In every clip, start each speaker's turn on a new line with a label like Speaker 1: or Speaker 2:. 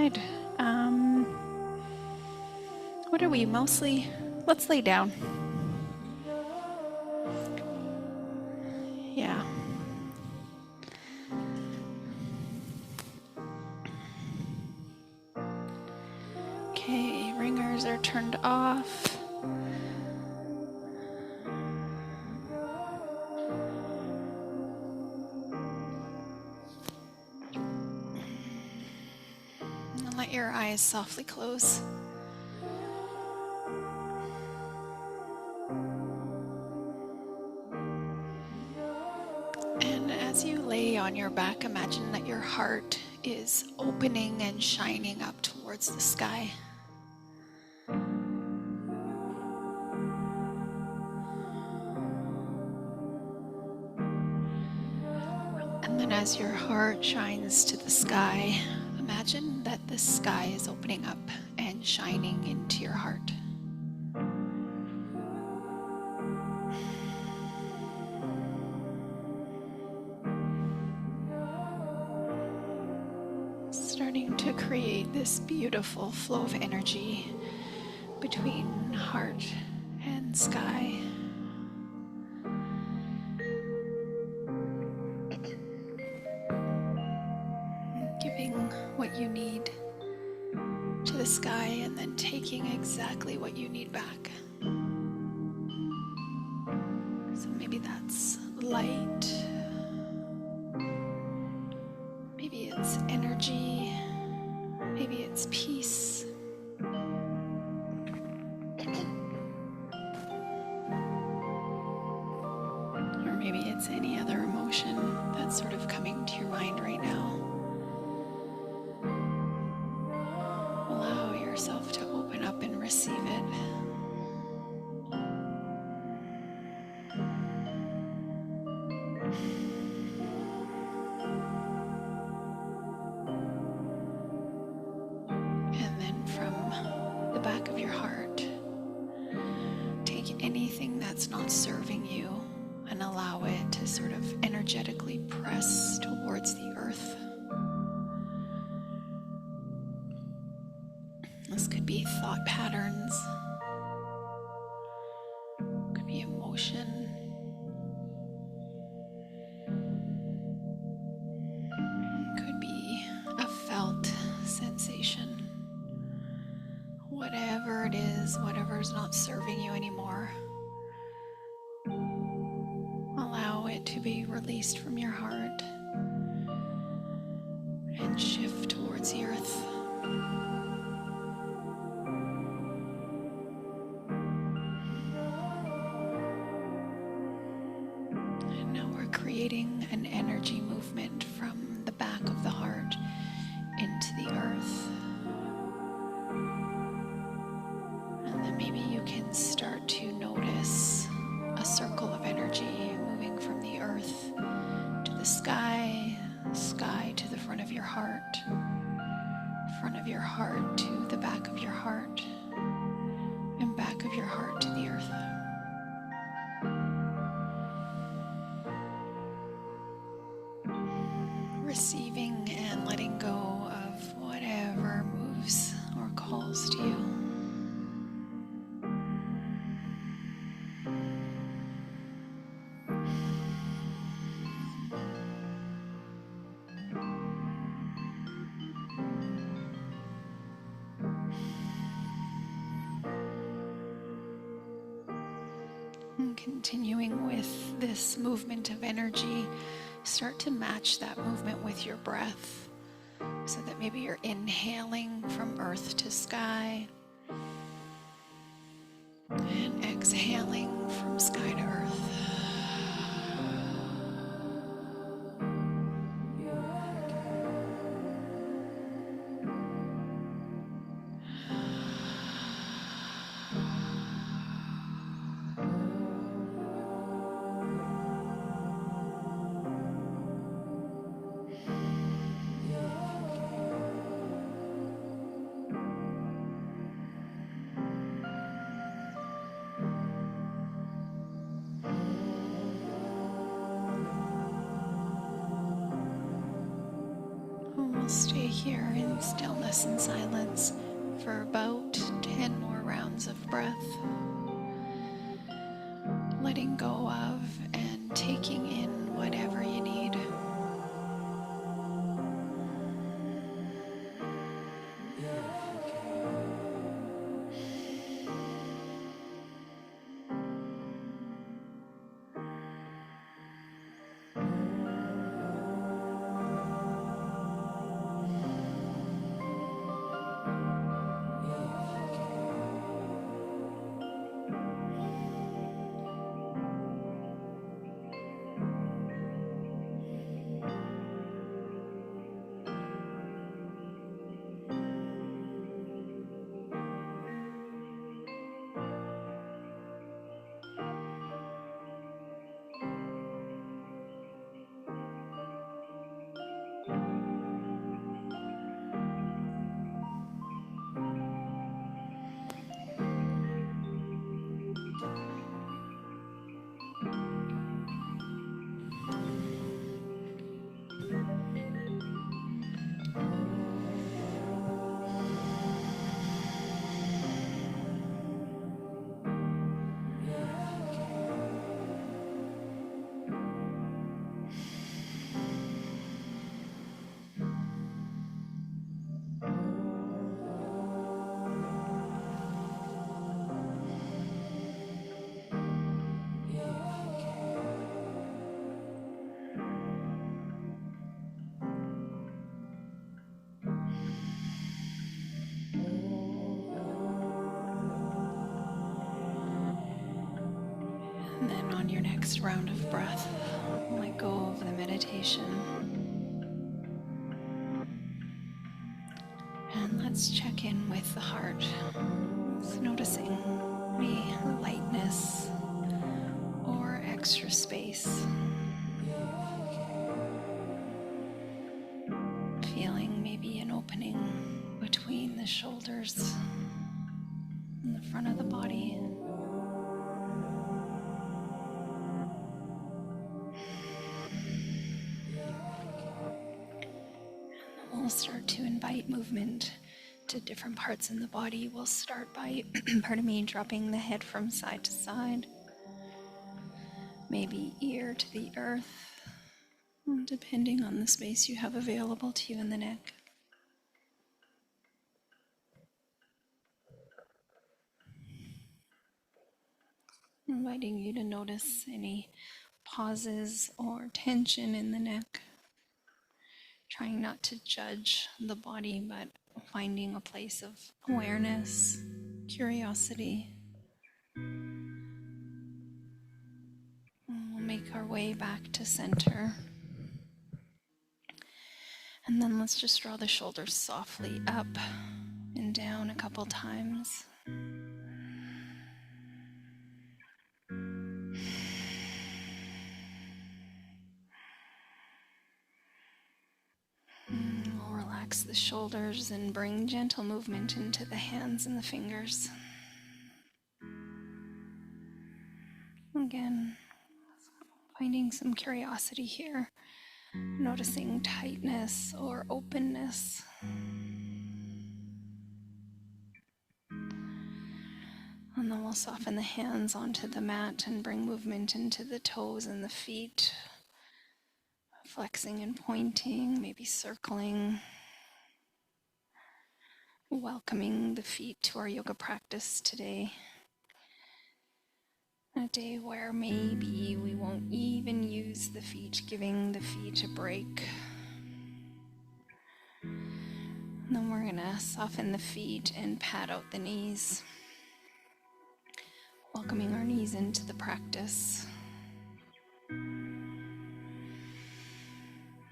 Speaker 1: side. What are we mostly? Let's lay down. Yeah. Okay, ringers are turned off. And let your eyes softly close. And as you lay on your back, imagine that your heart is opening and shining up towards the sky. And then as your heart shines to the sky, imagine that the sky is opening up and shining into your heart. Starting to create this beautiful flow of energy between heart and sky. Giving what you need to the sky and then taking exactly what you need back. So maybe that's light. Maybe it's energy. Maybe it's peace. Or maybe it's any other emotion that's sort of coming to your mind right now. Allow yourself to open up and receive it. And then from the back of your heart, take anything that's not serving you and allow it to sort of energetically press towards the earth. This could be thought patterns, could be emotion, could be a felt sensation. Whatever it is, whatever is not serving you anymore, allow it to be released from your heart and shift towards the earth. And now we're creating an energy movement from the back of the heart into the earth. And then maybe you can start to notice a circle of energy moving from the earth to the sky, sky to the front of your heart to the back of your heart, and back of your heart to the earth. Receiving and letting go of whatever moves or calls to you. And continuing with this movement of energy, start to match that movement with your breath, so that maybe you're inhaling from earth to sky and exhaling from sky to earth. here in stillness and silence for about 10 more rounds of breath, letting go of and taking in whatever you need. And then on your next round of breath, let go of the meditation. And let's check in with the heart. It's noticing any lightness or extra space. Feeling maybe an opening between the shoulders and the front of the body. We'll start to invite movement to different parts in the body. We'll start by, dropping the head from side to side. Maybe ear to the earth, depending on the space you have available to you in the neck. Inviting you to notice any pauses or tension in the neck. Trying not to judge the body, but finding a place of awareness, curiosity. We'll make our way back to center. And then let's just draw the shoulders softly up and down a couple times. We'll relax the shoulders and bring gentle movement into the hands and the fingers. Again, finding some curiosity here, noticing tightness or openness. And then we'll soften the hands onto the mat and bring movement into the toes and the feet. Flexing and pointing, maybe circling. Welcoming the feet to our yoga practice today. A day where maybe we won't even use the feet, giving the feet a break. And then we're going to soften the feet and pat out the knees. Welcoming our knees into the practice.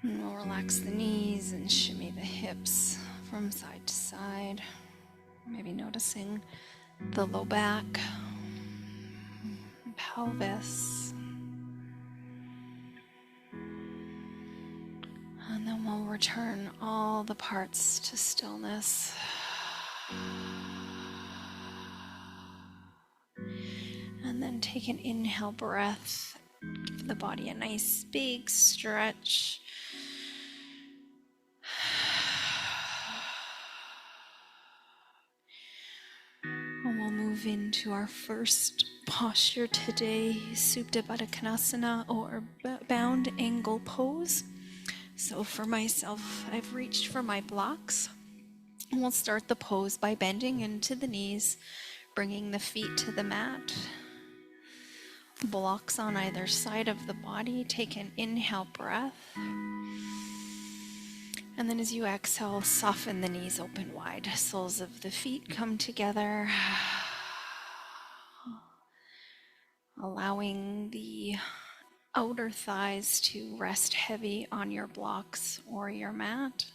Speaker 1: And we'll relax the knees and shimmy the hips from side to side. Maybe noticing the low back, pelvis. And then we'll return all the parts to stillness. And then take an inhale breath. Give the body a nice big stretch. move into our first posture today, Supta Baddha Konasana, or bound angle pose. So for myself, I've reached for my blocks. And we'll start the pose by bending into the knees, bringing the feet to the mat. Blocks on either side of the body. Take an inhale breath. And then as you exhale, soften the knees open wide. Soles of the feet come together. Allowing the outer thighs to rest heavy on your blocks or your mat.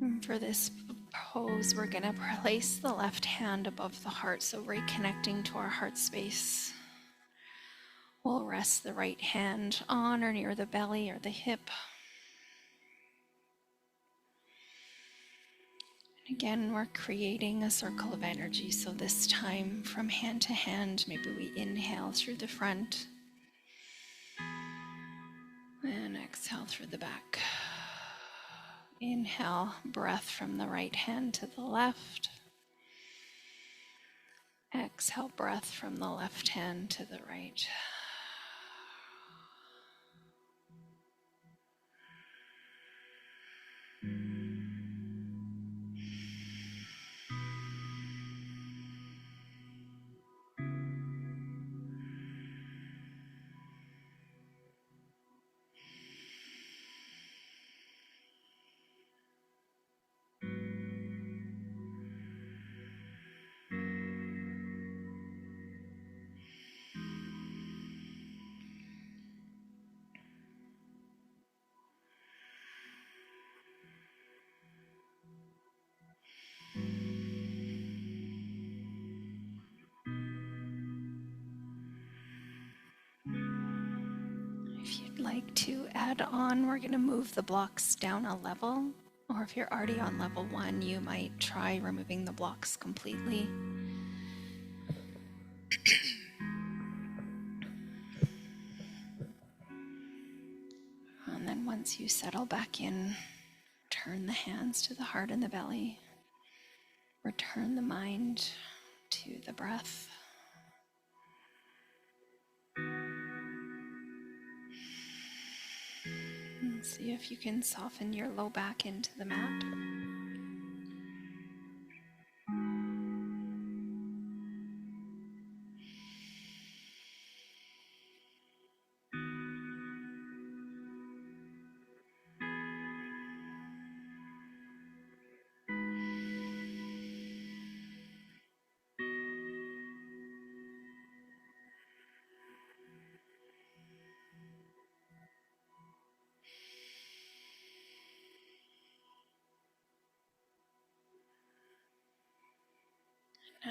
Speaker 1: And for this pose, we're going to place the left hand above the heart, so reconnecting to our heart space. We'll rest the right hand on or near the belly or the hip. Again, we're creating a circle of energy. So this time, from hand to hand, maybe we inhale through the front and exhale through the back. Inhale, breath from the right hand to the left. Exhale, breath from the left hand to the right. If you'd like to add on, we're going to move the blocks down a level. Or if you're already on level 1, you might try removing the blocks completely. And then once you settle back in, turn the hands to the heart and the belly. Return the mind to the breath. And see if you can soften your low back into the mat.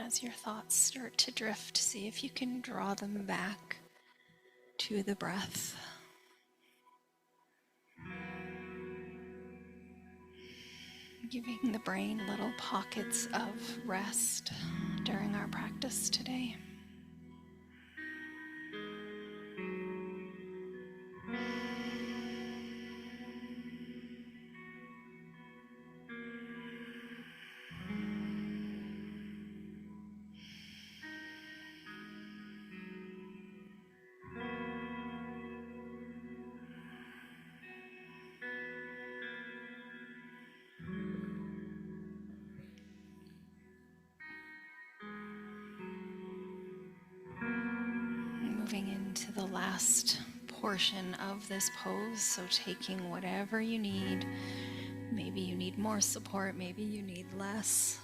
Speaker 1: As your thoughts start to drift, see if you can draw them back to the breath. Giving the brain little pockets of rest during our practice today. Moving into the last portion of this pose, so taking whatever you need. Maybe you need more support, maybe you need less.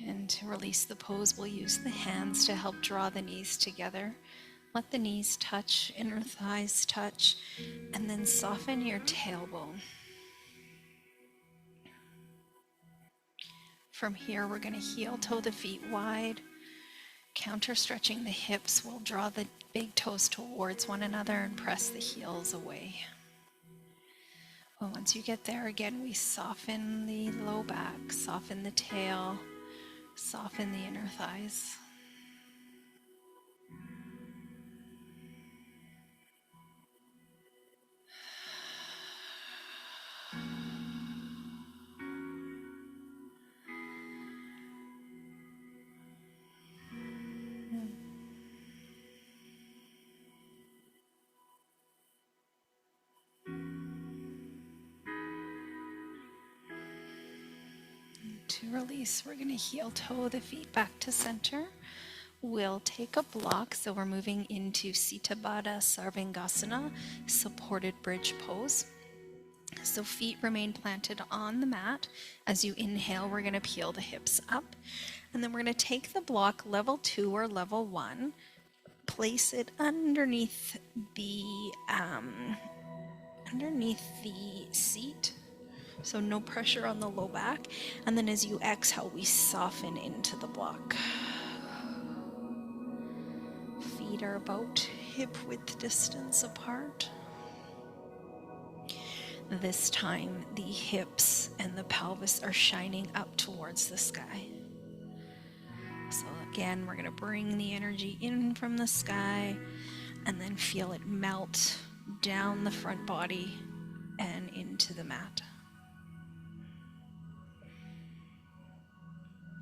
Speaker 1: And to release the pose, we'll use the hands to help draw the knees together. Let the knees touch, inner thighs touch, and then soften your tailbone. From here, we're going to heel toe the feet wide. Counter stretching the hips, we'll draw the big toes towards one another and press the heels away. Well, once you get there, again, we soften the low back, soften the tail, soften the inner thighs. To release, we're going to heel toe the feet back to center. We'll take a block, so we're moving into Sita Baddha Sarvangasana, supported bridge pose. So feet remain planted on the mat. As you inhale, we're going to peel the hips up. And then we're going to take the block level 2 or level 1, place it underneath the seat. So no pressure on the low back. And then as you exhale, we soften into the block. Feet are about hip width distance apart. This time, the hips and the pelvis are shining up towards the sky. So again, we're going to bring the energy in from the sky and then feel it melt down the front body and into the mat.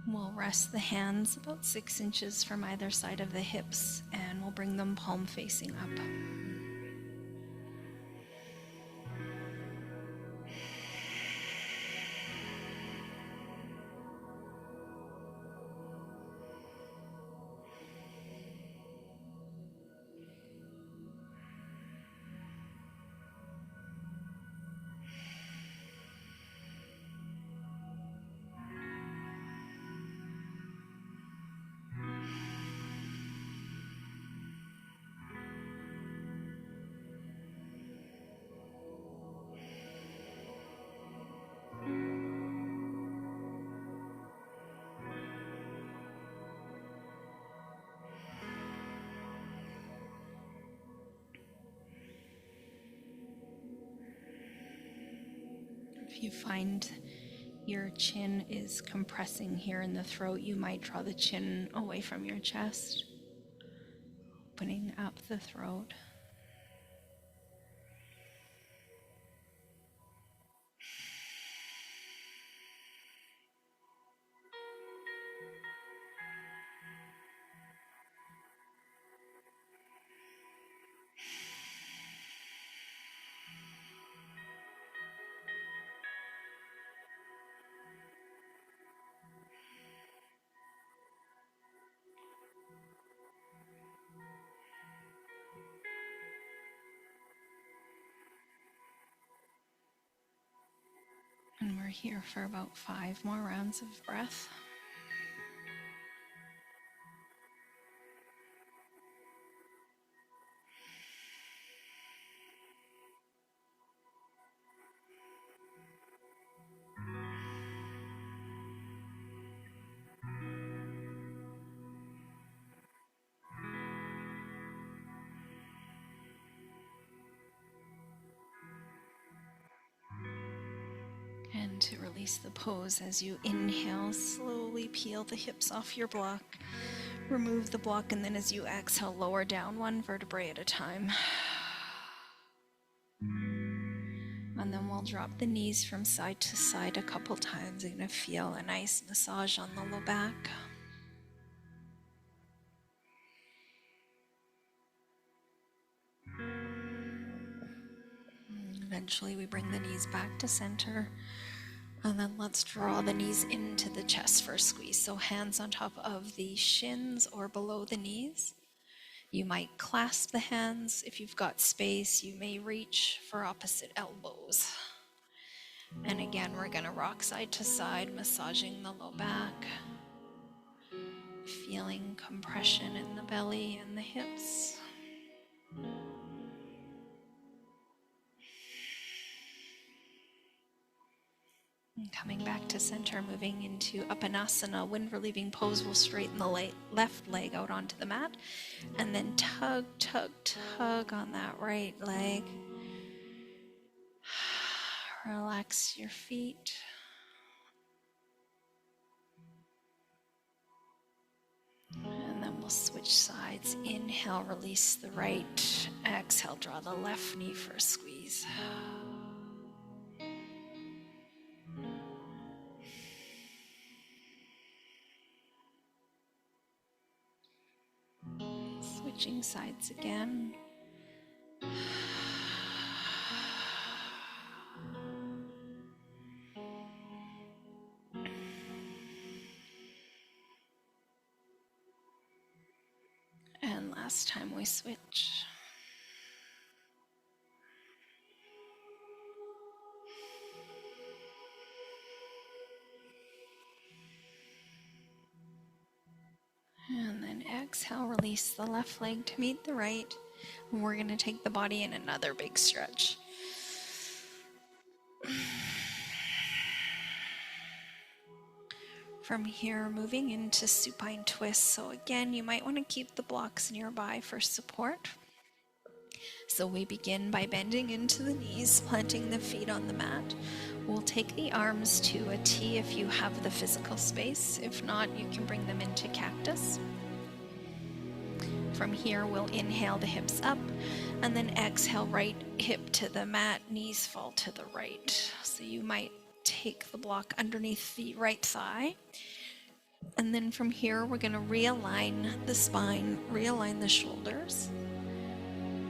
Speaker 1: We'll rest the hands about 6 inches from either side of the hips, and we'll bring them palm facing up. If you find your chin is compressing here in the throat, you might draw the chin away from your chest, opening up the throat. And we're here for about 5 more rounds of breath. And to release the pose, as you inhale, slowly peel the hips off your block. Remove the block, and then as you exhale, lower down 1 vertebrae at a time. And then we'll drop the knees from side to side a couple times. You're going to feel a nice massage on the low back. Eventually, we bring the knees back to center. And then let's draw the knees into the chest for a squeeze. So hands on top of the shins or below the knees. You might clasp the hands. If you've got space, you may reach for opposite elbows. And again, we're going to rock side to side, massaging the low back. feeling compression in the belly and the hips. And coming back to center, moving into Upanasana, wind relieving pose. We'll straighten the left leg out onto the mat and then tug, tug, tug on that right leg. Relax your feet. And then we'll switch sides. Inhale, release the right. Exhale, draw the left knee for a squeeze. Switching sides again. And last time we switch. And then exhale, release the left leg to meet the right. And we're going to take the body in another big stretch. From here, moving into supine twist. So again, you might want to keep the blocks nearby for support. So we begin by bending into the knees, planting the feet on the mat. We'll take the arms to a T if you have the physical space. If not, you can bring them into cactus. From here, we'll inhale the hips up and then exhale, right hip to the mat, knees fall to the right. So you might take the block underneath the right thigh. And then from here, we're going to realign the spine, realign the shoulders,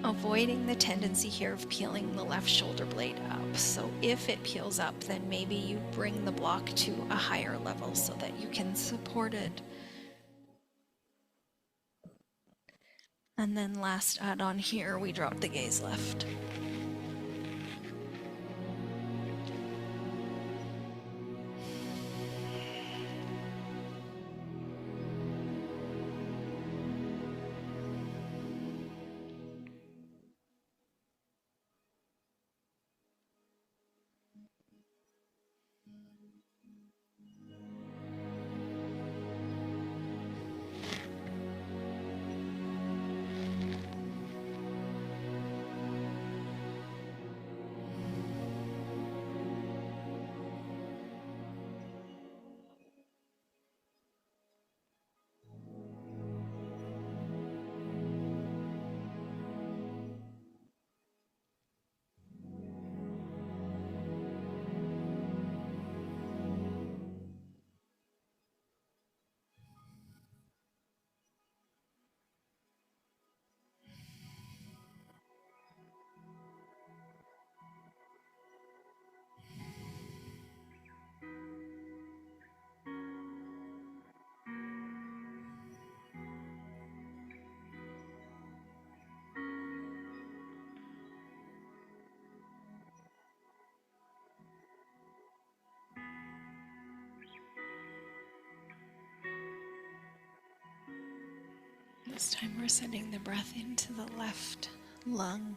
Speaker 1: avoiding the tendency here of peeling the left shoulder blade up. So if it peels up, then maybe you bring the block to a higher level so that you can support it. And then last add-on here, we drop the gaze left. This time we're sending the breath into the left lung,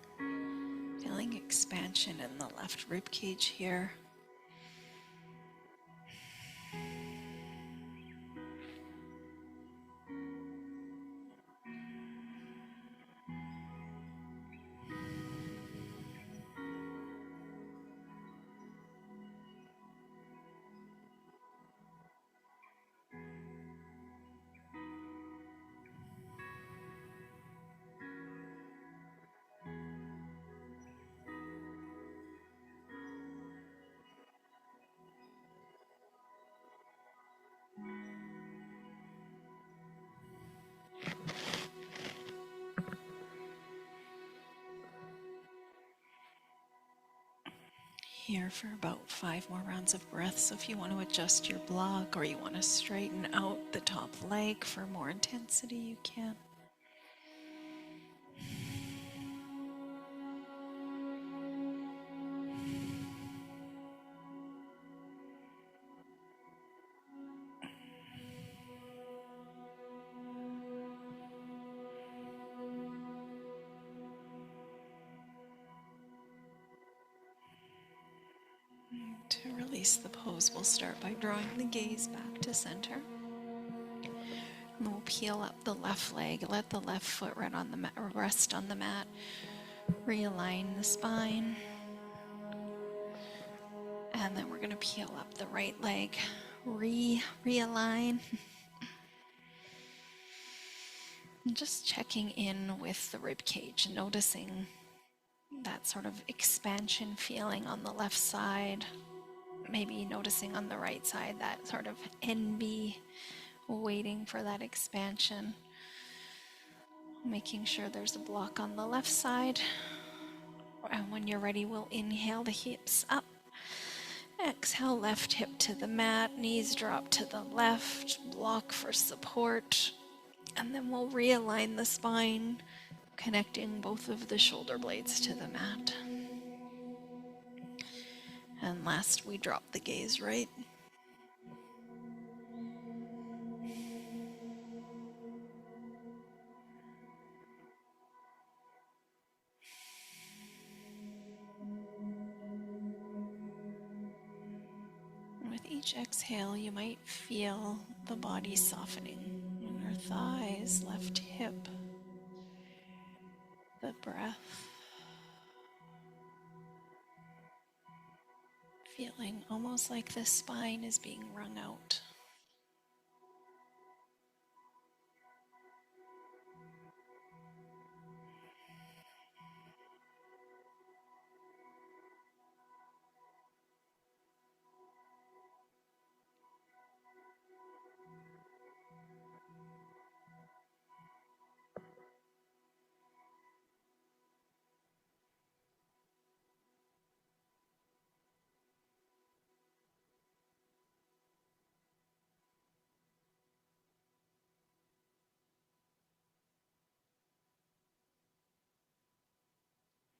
Speaker 1: feeling expansion in the left rib cage here. Here for about 5 more rounds of breath. So if you want to adjust your block or you want to straighten out the top leg for more intensity, you can. To release the pose, we'll start by drawing the gaze back to center. And we'll peel up the left leg, let the left foot rest on the mat. Realign the spine. And then we're going to peel up the right leg, realign. And just checking in with the rib cage, noticing that sort of expansion feeling on the left side. Maybe noticing on the right side that sort of envy, waiting for that expansion. Making sure there's a block on the left side. And when you're ready, we'll inhale the hips up. Exhale, left hip to the mat, knees drop to the left, block for support. And then we'll realign the spine, connecting both of the shoulder blades to the mat. And last, we drop the gaze right. With each exhale, you might feel the body softening in your thighs, left hip, the breath. Feeling almost like the spine is being wrung out.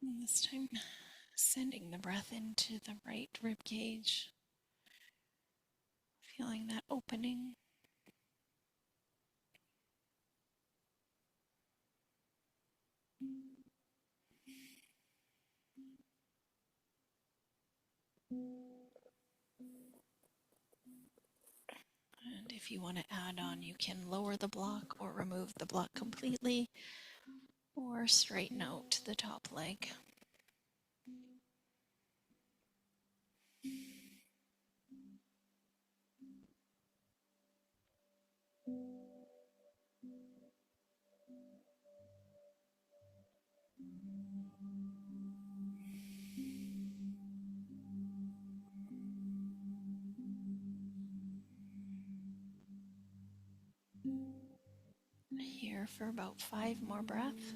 Speaker 1: And this time, sending the breath into the right rib cage, feeling that opening. And if you want to add on, you can lower the block or remove the block completely, or straighten out the top leg. Here for about 5 more breaths.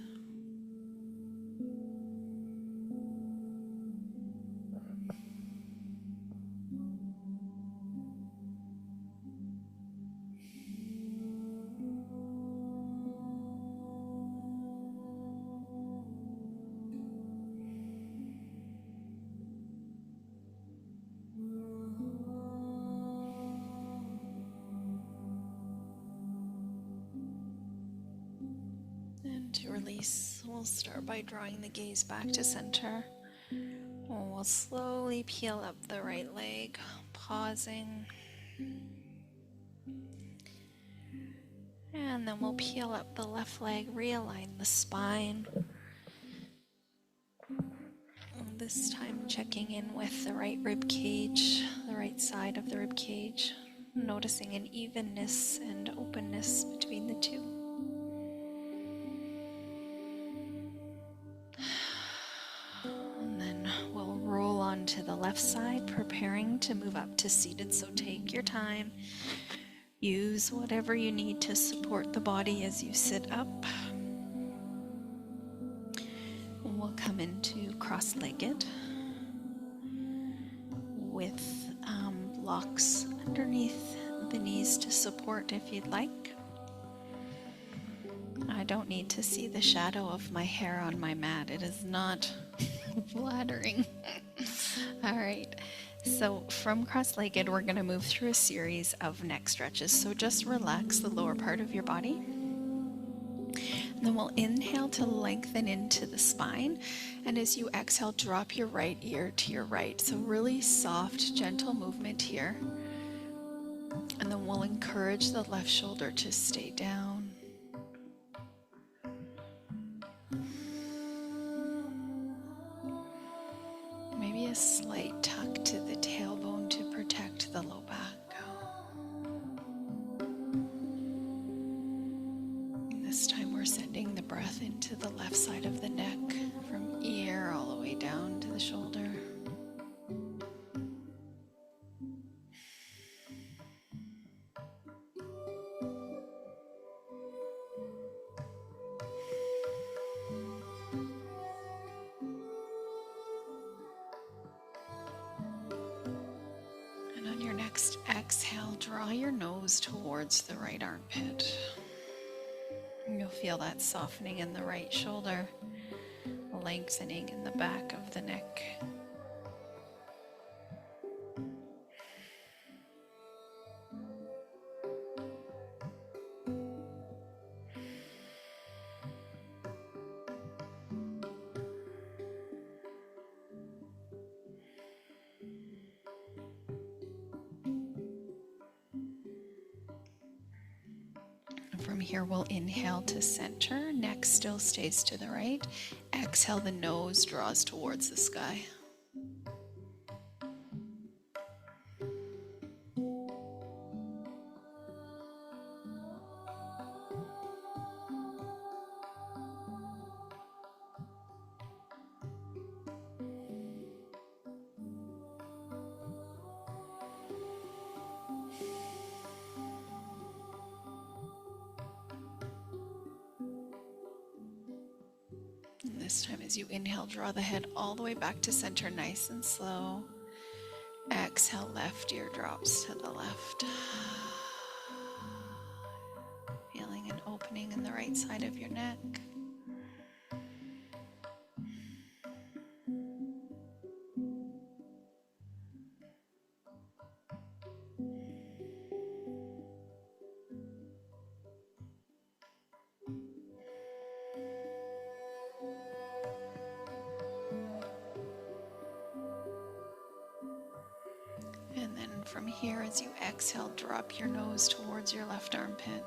Speaker 1: And to release, we'll start by drawing the gaze back to center. And we'll slowly peel up the right leg, pausing. And then we'll peel up the left leg, realign the spine. And this time checking in with the right rib cage, the right side of the rib cage, noticing an evenness and openness between the two. And then we'll roll onto the left side, preparing to move up to seated. So take your time. Use whatever you need to support the body as you sit up. And we'll come into cross-legged with blocks underneath the knees to support if you'd like. I don't need to see the shadow of my hair on my mat. It is not flattering. All right. So from cross-legged, we're going to move through a series of neck stretches. So just relax the lower part of your body. Then we'll inhale to lengthen into the spine. And as you exhale, drop your right ear to your right. So really soft, gentle movement here. And then we'll encourage the left shoulder to stay down. Maybe a slight tuck to the tailbone to protect the low back. This time we're sending the breath into the left side of the neck, from ear all the way down to the shoulder. And on your next exhale, draw your nose towards the right armpit. You'll feel that softening in the right shoulder, lengthening in the back of the neck. From here, we'll inhale to center. Neck still stays to the right. Exhale, the nose draws towards the sky. And this time, as you inhale, draw the head all the way back to center, nice and slow. Exhale, left ear drops to the left. Feeling an opening in the right side of your neck. And then from here, as you exhale, drop your nose towards your left armpit.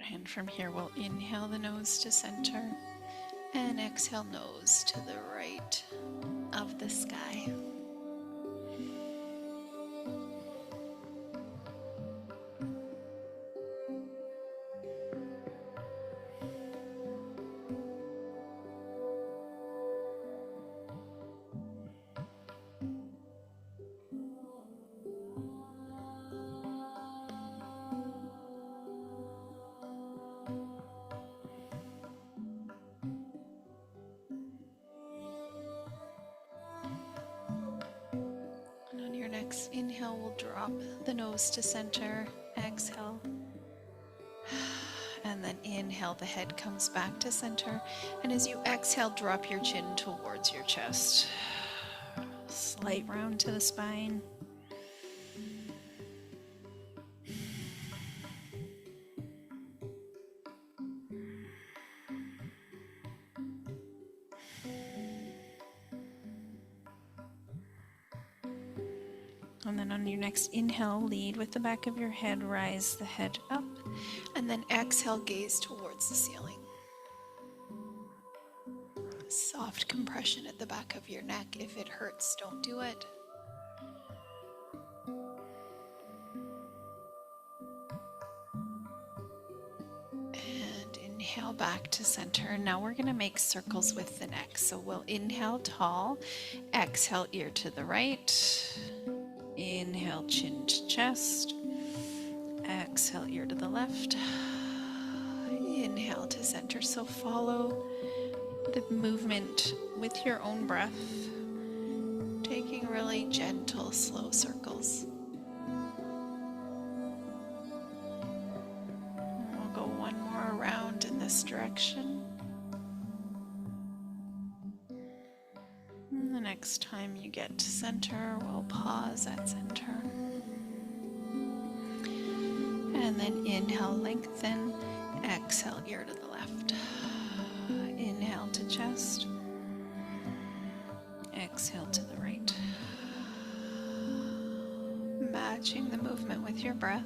Speaker 1: And from here, we'll inhale the nose to center and exhale nose to the right of the sky. Next inhale, we'll drop the nose to center. Exhale. And then inhale, the head comes back to center. And as you exhale, drop your chin towards your chest. Slight round to the spine. And then on your next inhale, lead with the back of your head, rise the head up, and then exhale, gaze towards the ceiling. Soft compression at the back of your neck. If it hurts, don't do it. And inhale back to center. Now we're going to make circles with the neck. So we'll inhale tall, exhale ear to the right. Inhale, chin to chest. Exhale, ear to the left. Inhale to center. So follow the movement with your own breath, taking really gentle, slow circles. And we'll go one more round in this direction. And the next time you get to center, we'll pause at center. And then inhale, lengthen. Exhale, ear to the left. Inhale to chest. Exhale to the right. Matching the movement with your breath.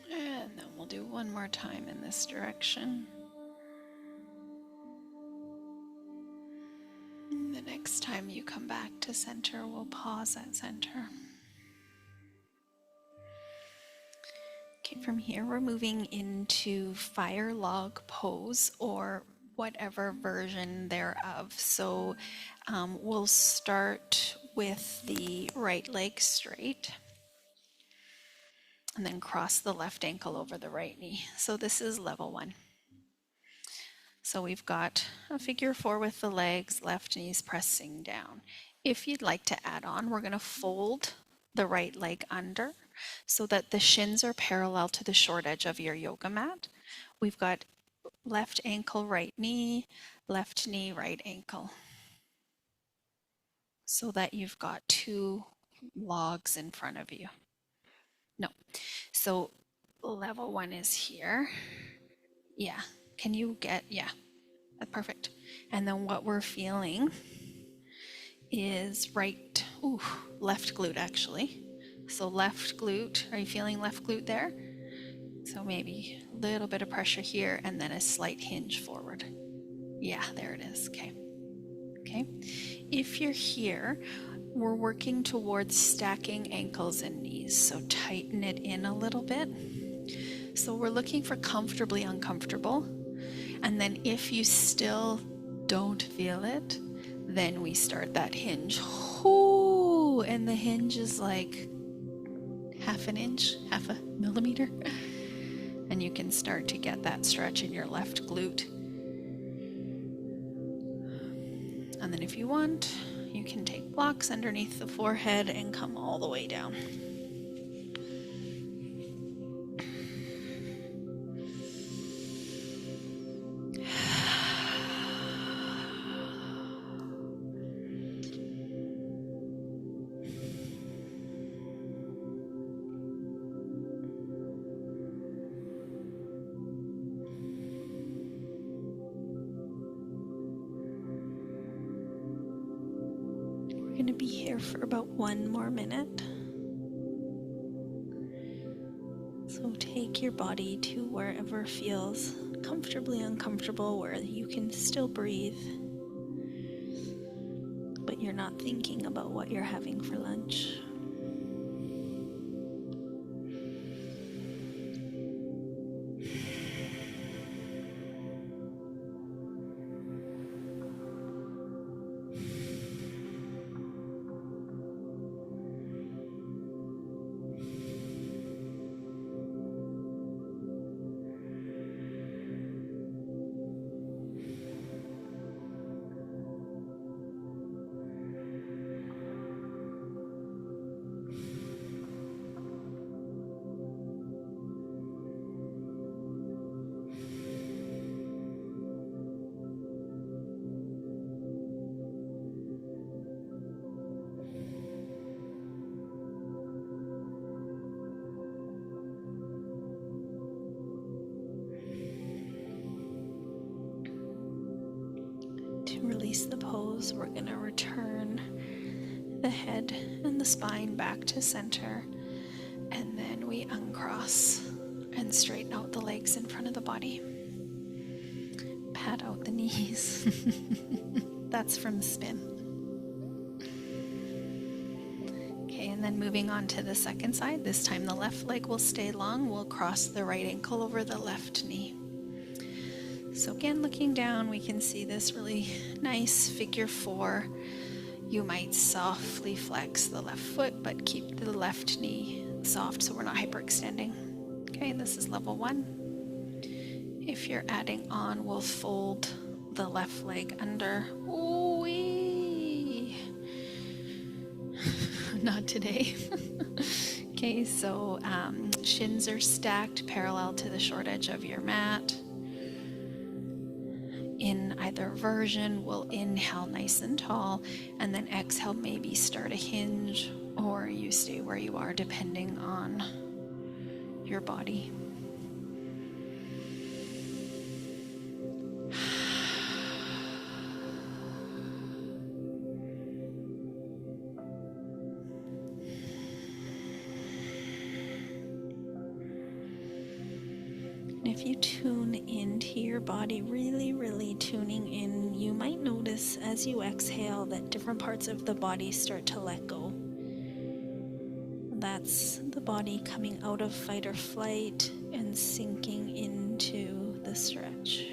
Speaker 1: And then we'll do one more time in this direction. The next time you come back to center, we'll pause at center. Okay, from here we're moving into fire log pose, or whatever version thereof. So we'll start with the right leg straight and then cross the left ankle over the right knee. So this is level 1. So we've got a figure 4 with the legs, left knees pressing down. If you'd like to add on, we're going to fold the right leg under so that the shins are parallel to the short edge of your yoga mat. We've got left ankle, right knee, right ankle. So that you've got 2 logs in front of you. No. So level 1 is here. Yeah. Can you get, yeah, perfect. And then what we're feeling is left glute actually. So left glute, are you feeling left glute there? So maybe a little bit of pressure here and then a slight hinge forward. Yeah, there it is. Okay. If you're here, we're working towards stacking ankles and knees. So tighten it in a little bit. So we're looking for comfortably uncomfortable. And then if you still don't feel it, then we start that hinge. Ooh, and the hinge is like half an inch, half a millimeter. And you can start to get that stretch in your left glute. And then if you want, you can take blocks underneath the forehead and come all the way down. We're going to be here for about 1 more minute. So take your body to wherever feels comfortably uncomfortable, where you can still breathe, but you're not thinking about what you're having for lunch. To release the pose, we're going to return the head and the spine back to center, and then we uncross and straighten out the legs in front of the body. Pat out the knees. That's from spin. Okay, and then moving on to the second side. This time the left leg will stay long. We'll cross the right ankle over the left knee. So again, looking down, we can see this really nice figure four. You might softly flex the left foot, but keep the left knee soft so we're not hyperextending. Okay, this is level one. If you're adding on, we'll fold the left leg under. Ooh-wee. Not today. Okay, so shins are stacked parallel to the short edge of your mat. In either version, we'll inhale nice and tall, and then exhale, maybe start a hinge, or you stay where you are depending on your body. If you tune into your body, really tuning in, you might notice as you exhale that different parts of the body start to let go. That's the body coming out of fight or flight and sinking into the stretch.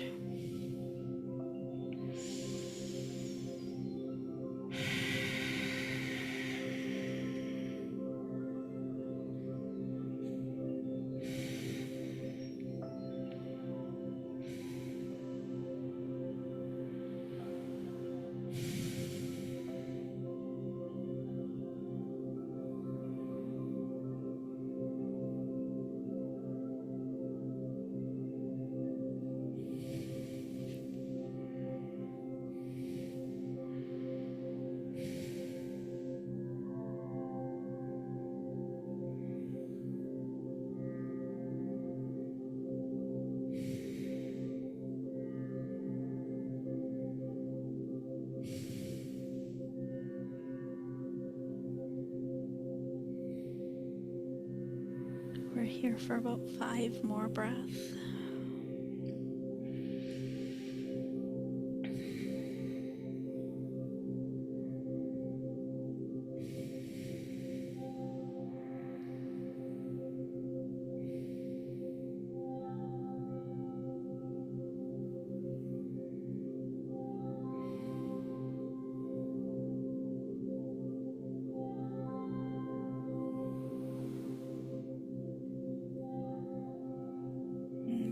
Speaker 1: We're here for about 5 more breaths.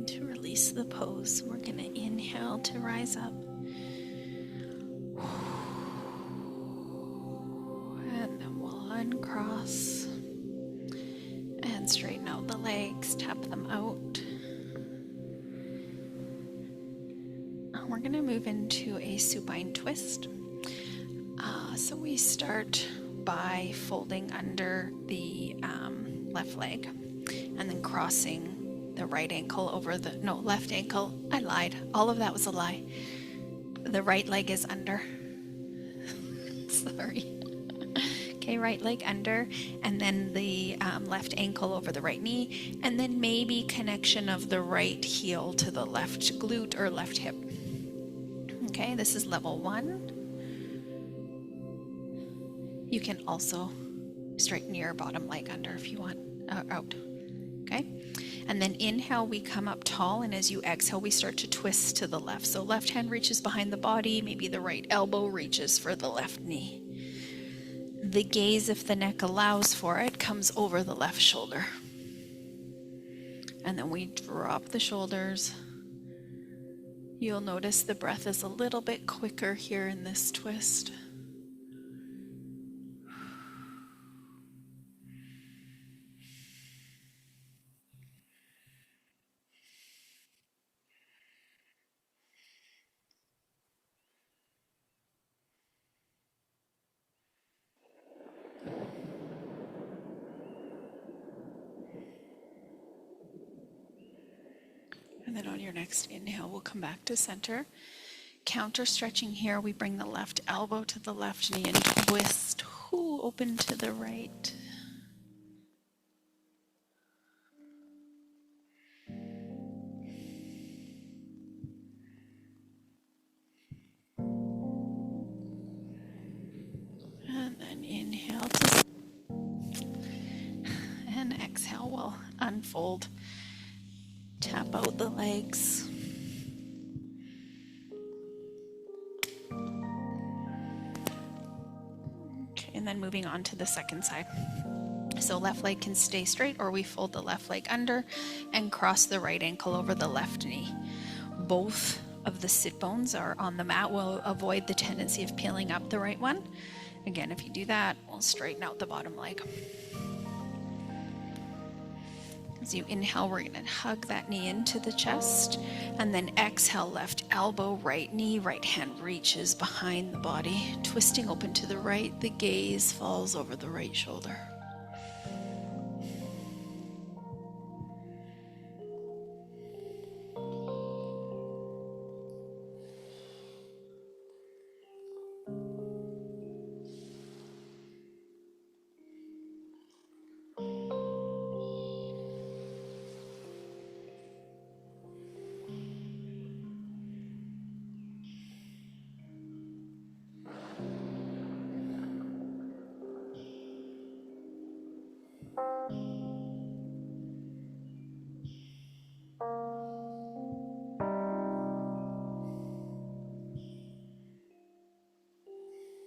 Speaker 1: To release the pose, we're going to inhale to rise up. And then we'll uncross and straighten out the legs, tap them out. We're going to move into a supine twist. So we start by folding under the left leg and then crossing the right ankle over the, no, left ankle. I lied. All of that was a lie. The right leg is under. Sorry. Okay, right leg under, and then the left ankle over the right knee, and then maybe connection of the right heel to the left glute or left hip. Okay, this is level one. You can also straighten your bottom leg under if you want, out. Okay, and then inhale, we come up tall, and as you exhale, we start to twist to the left. So left hand reaches behind the body, maybe the right elbow reaches for the left knee. The gaze, if the neck allows for it, comes over the left shoulder. And then we drop the shoulders. You'll notice the breath is a little bit quicker here in this twist. And then on your next inhale, we'll come back to center. Counter stretching here, we bring the left elbow to the left knee and twist, open to the right. And then inhale to inhale, we'll unfold. Tap out the legs. Okay, and then moving on to the second side. So left leg can stay straight, or we fold the left leg under and cross the right ankle over the left knee. Both of the sit bones are on the mat. We'll avoid the tendency of peeling up the right one. Again, if you do that, we'll straighten out the bottom leg. As you inhale, we're going to hug that knee into the chest, and then exhale, left elbow, right knee, right hand reaches behind the body, twisting open to the right. The gaze falls over the right shoulder.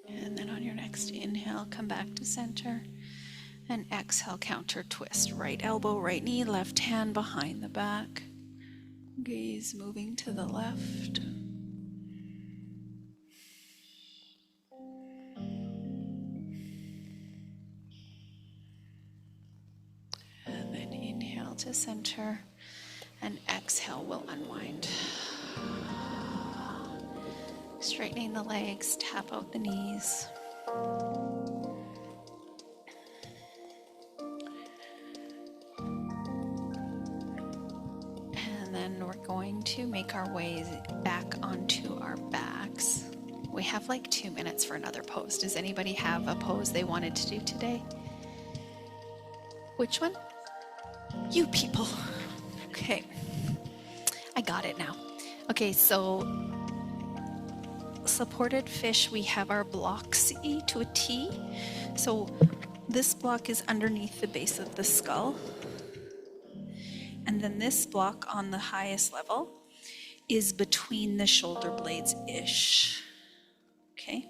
Speaker 1: And then on your next inhale, come back to center. And exhale, counter twist. Right elbow, right knee, left hand behind the back. Gaze moving to the left. And then inhale to center. And exhale, we'll unwind. Straightening the legs, tap out the knees. And then we're going to make our way back onto our backs. We have like 2 minutes for another pose. Does anybody have a pose they wanted to do today? Which one? You people. Okay. I got it now. Okay, so supported fish, we have our blocks to a T. So this block is underneath the base of the skull. And then this block on the highest level is between the shoulder blades-ish. Okay.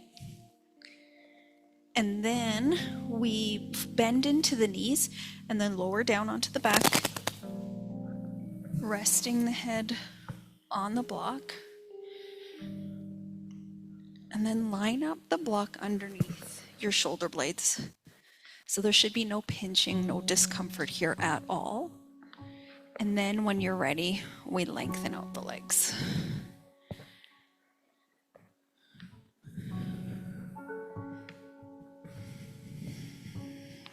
Speaker 1: And then we bend into the knees and then lower down onto the back, resting the head on the block. And then line up the block underneath your shoulder blades. So there should be no pinching, no discomfort here at all. And then when you're ready, we lengthen out the legs.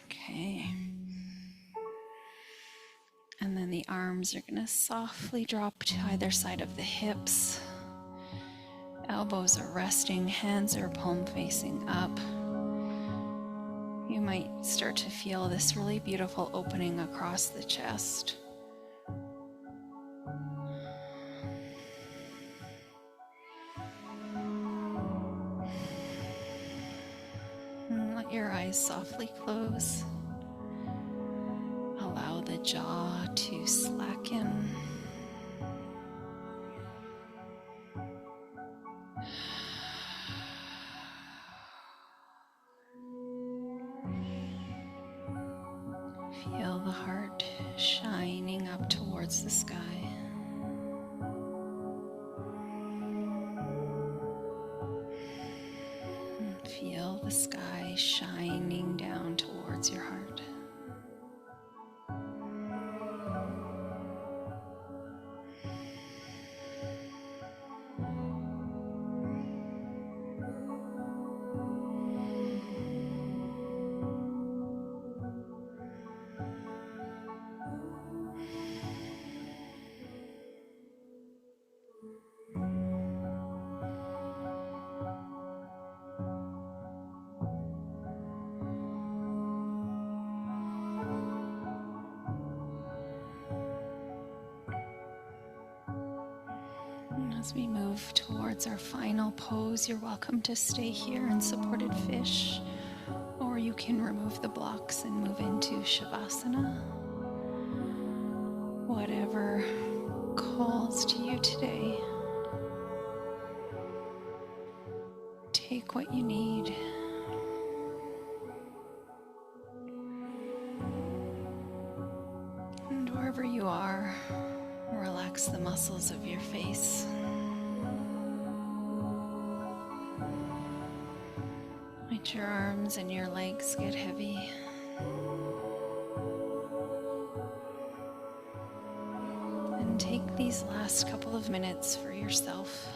Speaker 1: Okay. And then the arms are going to softly drop to either side of the hips. Elbows are resting, hands are palm facing up. You might start to feel this really beautiful opening across the chest. And let your eyes softly close. Allow the jaw to slacken. Feel the heart shining up towards the sky. And feel the sky shining down towards your heart. As we move towards our final pose, you're welcome to stay here in supported fish, or you can remove the blocks and move into Shavasana. whatever calls to you today. Take what you need. And wherever you are, relax the muscles of your face. Let your arms and your legs get heavy. And take these last couple of minutes for yourself.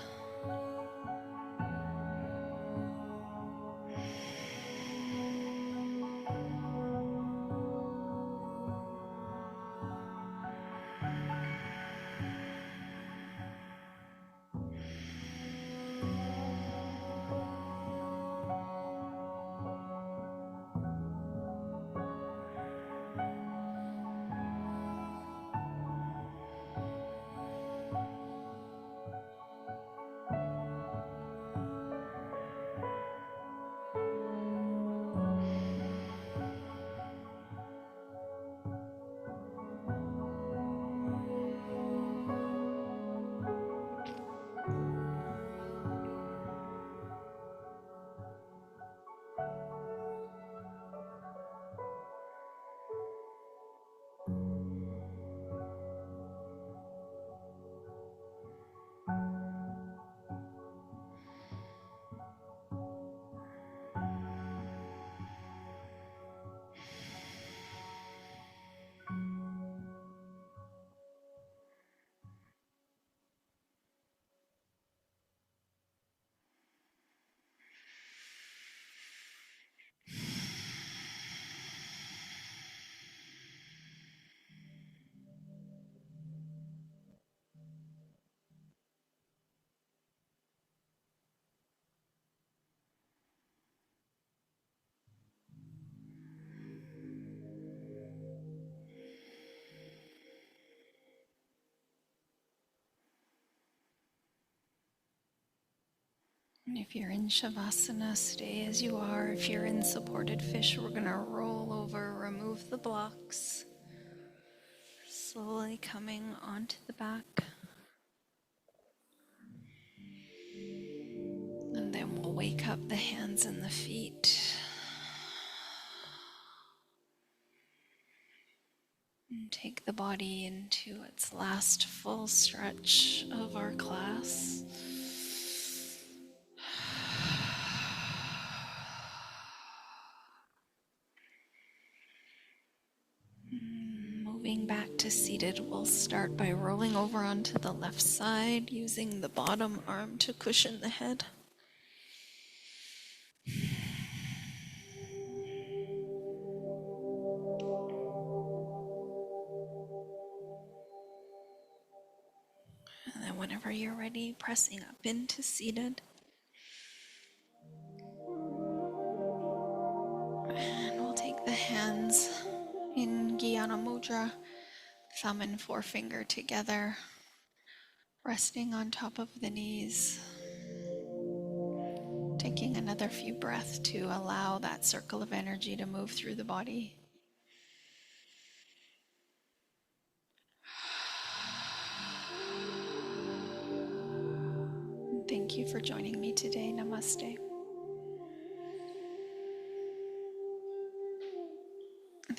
Speaker 1: And if you're in Shavasana, stay as you are. If you're in supported fish, we're going to roll over, remove the blocks. Slowly coming onto the back. And then we'll wake up the hands and the feet. And take the body into its last full stretch of our class. Moving back to seated, we'll start by rolling over onto the left side, using the bottom arm to cushion the head. And then whenever you're ready, pressing up into seated. And we'll take the hands in Jnana Mudra, thumb and forefinger together, resting on top of the knees. Taking another few breaths to allow that circle of energy to move through the body. Thank you for joining me today. Namaste.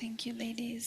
Speaker 1: Thank you, ladies.